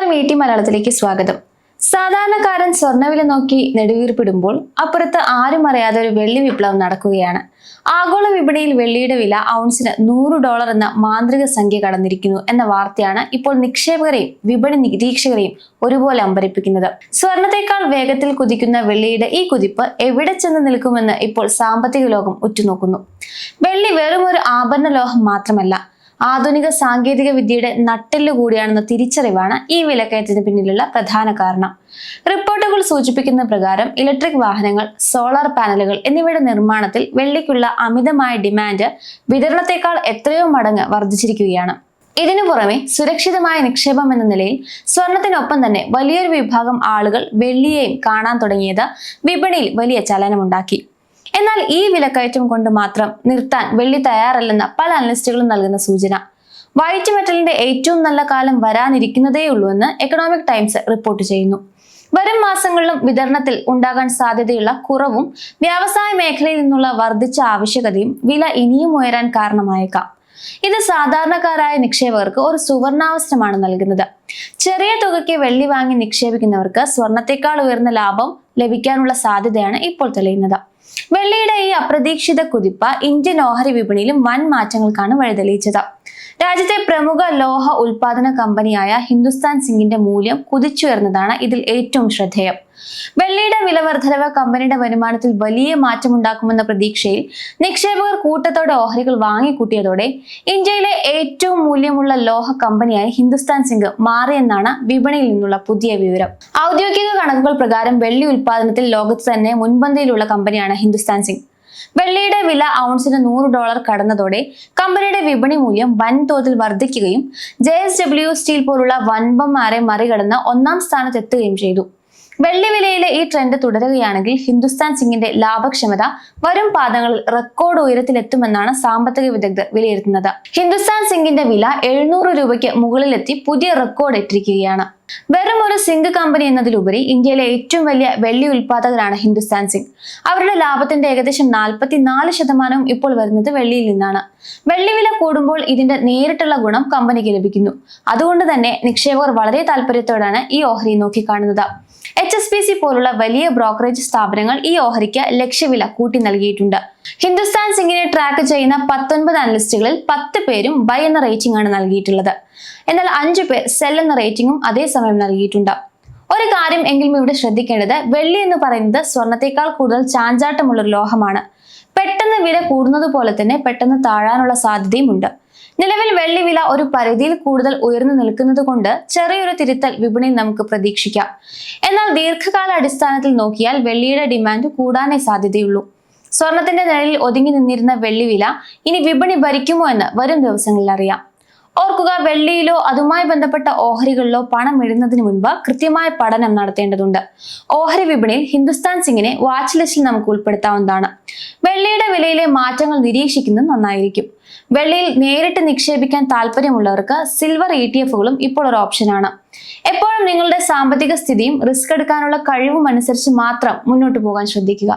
നമസ്കാരം, മലയാളത്തിലേക്ക് സ്വാഗതം. സാധാരണക്കാരൻ സ്വർണ്ണവില നോക്കി നെടുവീർപ്പിടുമ്പോൾ അപ്പുറത്ത് ആരും അറിയാതെ ഒരു വെള്ളി വിപ്ലവം നടക്കുകയാണ്. ആഗോള വിപണിയിൽ വെള്ളിയുടെ വില ഔൺസിന് $100 എന്ന മാന്ത്രിക സംഖ്യ കടന്നിരിക്കുന്നു എന്ന വാർത്തയാണ് ഇപ്പോൾ നിക്ഷേപകരെയും വിപണി നിരീക്ഷകരെയും ഒരുപോലെ അമ്പരിപ്പിക്കുന്നത്. സ്വർണത്തെക്കാൾ വേഗത്തിൽ കുതിക്കുന്ന വെള്ളിയുടെ ഈ കുതിപ്പ് എവിടെ ചെന്ന് നിൽക്കുമെന്ന് ഇപ്പോൾ സാമ്പത്തിക ലോകം ഉറ്റുനോക്കുന്നു. വെള്ളി വെറും ഒരു ആഭരണ ലോഹം മാത്രമല്ല, ആധുനിക സാങ്കേതിക വിദ്യയുടെ നട്ടെല്ല് കൂടിയാണെന്ന തിരിച്ചറിവാണ് ഈ വിലക്കയറ്റത്തിന് പിന്നിലുള്ള പ്രധാന കാരണം. റിപ്പോർട്ടുകൾ സൂചിപ്പിക്കുന്ന പ്രകാരം ഇലക്ട്രിക് വാഹനങ്ങൾ, സോളാർ പാനലുകൾ എന്നിവയുടെ നിർമ്മാണത്തിൽ വെള്ളിക്കുള്ള അമിതമായ ഡിമാൻഡ് വിതരണത്തെക്കാൾ എത്രയോ മടങ്ങ് വർദ്ധിച്ചിരിക്കുകയാണ്. ഇതിനു പുറമെ സുരക്ഷിതമായ നിക്ഷേപം എന്ന നിലയിൽ സ്വർണത്തിനൊപ്പം തന്നെ വലിയൊരു വിഭാഗം ആളുകൾ വെള്ളിയെയും കാണാൻ തുടങ്ങിയത് വിപണിയിൽ വലിയ ചലനമുണ്ടാക്കി. എന്നാൽ ഈ വിലക്കയറ്റം കൊണ്ട് മാത്രം നിർത്താൻ വെള്ളി തയ്യാറല്ലെന്ന പല അനലിസ്റ്റുകളും നൽകുന്ന സൂചന. വൈറ്റ് മെറ്റലിന്റെ ഏറ്റവും നല്ല കാലം വരാനിരിക്കുന്നതേയുള്ളൂ എന്ന് എക്കണോമിക് ടൈംസ് റിപ്പോർട്ട് ചെയ്യുന്നു. വരും മാസങ്ങളിലും വിതരണത്തിൽ ഉണ്ടാകാൻ സാധ്യതയുള്ള കുറവും വ്യവസായ മേഖലയിൽ നിന്നുള്ള വർദ്ധിച്ച ആവശ്യകതയും വില ഇനിയും ഉയരാൻ കാരണമായേക്കാം. ഇത് സാധാരണക്കാരായ നിക്ഷേപകർക്ക് ഒരു സുവർണാവസരമാണ് നൽകുന്നത്. ചെറിയ തുകയ്ക്ക് വെള്ളി വാങ്ങി നിക്ഷേപിക്കുന്നവർക്ക് സ്വർണത്തെക്കാൾ ഉയർന്ന ലാഭം ലഭിക്കാനുള്ള സാധ്യതയാണ് ഇപ്പോൾ തെളിയുന്നത്. വെള്ളിയുടെ ഈ അപ്രതീക്ഷിത കുതിപ്പ് ഇന്ത്യൻ ഓഹരി വിപണിയിലും വൻ മാറ്റങ്ങൾക്കാണ് വഴിതെളിയിച്ചത്. രാജ്യത്തെ പ്രമുഖ ലോഹ ഉൽപാദന കമ്പനിയായ ഹിന്ദുസ്ഥാൻ സിങ്കിന്റെ മൂല്യം കുതിച്ചുയർന്നതാണ് ഇതിൽ ഏറ്റവും ശ്രദ്ധേയം. വെള്ളിയുടെ വിലവർദ്ധനവ് കമ്പനിയുടെ വരുമാനത്തിൽ വലിയ മാറ്റമുണ്ടാക്കുമെന്ന പ്രതീക്ഷയിൽ നിക്ഷേപകർ കൂട്ടത്തോടെ ഓഹരികൾ വാങ്ങിക്കൂട്ടിയതോടെ ഇന്ത്യയിലെ ഏറ്റവും മൂല്യമുള്ള ലോഹ കമ്പനിയായി ഹിന്ദുസ്ഥാൻ സിങ്ക് മാറിയെന്നാണ് വിപണിയിൽ നിന്നുള്ള പുതിയ വിവരം. ഔദ്യോഗിക കണക്കുകൾ പ്രകാരം വെള്ളി ഉൽപാദനത്തിൽ ലോകത്ത് തന്നെ മുൻപന്തിയിലുള്ള കമ്പനിയാണ് ഹിന്ദുസ്ഥാൻ സിങ്ക്. വെള്ളിയുടെ വില ഔൺസിന് $100 കടന്നതോടെ കമ്പനിയുടെ വിപണി മൂല്യം വൻതോതിൽ വർദ്ധിക്കുകയും JSW സ്റ്റീൽ പോലുള്ള വൻപന്മാരെ മറികടന്ന് 1ാം സ്ഥാനത്തെത്തുകയും ചെയ്തു. വെള്ളി വിലയിലെ ഈ ട്രെൻഡ് തുടരുകയാണെങ്കിൽ ഹിന്ദുസ്ഥാൻ സിങ്കിന്റെ ലാഭക്ഷമത വരും പാദങ്ങളിൽ റെക്കോർഡ് ഉയരത്തിലെത്തുമെന്നാണ് സാമ്പത്തിക വിദഗ്ധർ വിലയിരുത്തുന്നത്. ഹിന്ദുസ്ഥാൻ സിങ്കിന്റെ വില 700 രൂപയ്ക്ക് മുകളിലെത്തി പുതിയ റെക്കോർഡ് ഇട്ടിരിക്കുകയാണ്. വെറും ഒരു സിങ്ക് കമ്പനി എന്നതിലുപരി ഇന്ത്യയിലെ ഏറ്റവും വലിയ വെള്ളി ഉൽപാദകരാണ് ഹിന്ദുസ്ഥാൻ സിങ്ക്. അവരുടെ ലാഭത്തിന്റെ ഏകദേശം 44% ഇപ്പോൾ വരുന്നത് വെള്ളിയിൽ നിന്നാണ്. വെള്ളി വില കൂടുമ്പോൾ ഇതിന്റെ നേരിട്ടുള്ള ഗുണം കമ്പനിക്ക് ലഭിക്കുന്നു. അതുകൊണ്ട് തന്നെ നിക്ഷേപകർ വളരെ താല്പര്യത്തോടാണ് ഈ ഓഹരി നോക്കിക്കാണുന്നത്. HSBC പോലുള്ള വലിയ ബ്രോക്കറേജ് സ്ഥാപനങ്ങൾ ഈ ഓഹരിക്ക് ലക്ഷ്യവില കൂട്ടി നൽകിയിട്ടുണ്ട്. ഹിന്ദുസ്ഥാൻ സിങ്കിനെ ട്രാക്ക് ചെയ്യുന്ന 19 അനലിസ്റ്റുകളിൽ 10 പേരും ബൈ എന്ന റേറ്റിംഗ് ആണ് നൽകിയിട്ടുള്ളത്. എന്നാൽ 5 പേർ സെൽ എന്ന റേറ്റിംഗും അതേസമയം നൽകിയിട്ടുണ്ട്. ഒരു കാര്യം എങ്കിലും ഇവിടെ ശ്രദ്ധിക്കേണ്ടത്, വെള്ളി എന്ന് പറയുന്നത് സ്വർണത്തെക്കാൾ കൂടുതൽ ചാഞ്ചാട്ടമുള്ള ഒരു ലോഹമാണ്. പെട്ടെന്ന് വില കൂടുന്നത് പോലെ തന്നെ പെട്ടെന്ന് താഴാനുള്ള സാധ്യതയും ഉണ്ട്. നിലവിൽ വെള്ളി വില ഒരു പരിധിയിൽ കൂടുതൽ ഉയർന്നു നിൽക്കുന്നത് കൊണ്ട് ചെറിയൊരു തിരുത്തൽ വിപണിയിൽ നമുക്ക് പ്രതീക്ഷിക്കാം. എന്നാൽ ദീർഘകാല അടിസ്ഥാനത്തിൽ നോക്കിയാൽ വെള്ളിയുടെ ഡിമാൻഡ് കൂടാനേ സാധ്യതയുള്ളൂ. സ്വർണത്തിന്റെ നിഴലിൽ ഒതുങ്ങി നിന്നിരുന്ന വെള്ളി വില ഇനി വിപണി ഭരിക്കുമോ എന്ന് വരും ദിവസങ്ങളിൽ അറിയാം. ഓർക്കുക, വെള്ളിയിലോ അതുമായി ബന്ധപ്പെട്ട ഓഹരികളിലോ പണം ഇടുന്നതിന് മുൻപ് കൃത്യമായ പഠനം നടത്തേണ്ടതുണ്ട്. ഓഹരി വിപണിയിൽ ഹിന്ദുസ്ഥാൻ സിങ്കിനെ വാച്ച് ലിസ്റ്റിൽ നമുക്ക് ഉൾപ്പെടുത്താവുന്നതാണ്. വെള്ളിയുടെ വിലയിലെ മാറ്റങ്ങൾ നിരീക്ഷിക്കുന്നത് നന്നായിരിക്കും. വെള്ളിയിൽ നേരിട്ട് നിക്ഷേപിക്കാൻ താല്പര്യമുള്ളവർക്ക് സിൽവർ ETF-കളും ഇപ്പോൾ ഒരു ഓപ്ഷനാണ്. എപ്പോഴും നിങ്ങളുടെ സാമ്പത്തിക സ്ഥിതിയും റിസ്ക് എടുക്കാനുള്ള കഴിവും അനുസരിച്ച് മാത്രം മുന്നോട്ട് പോകാൻ ശ്രദ്ധിക്കുക.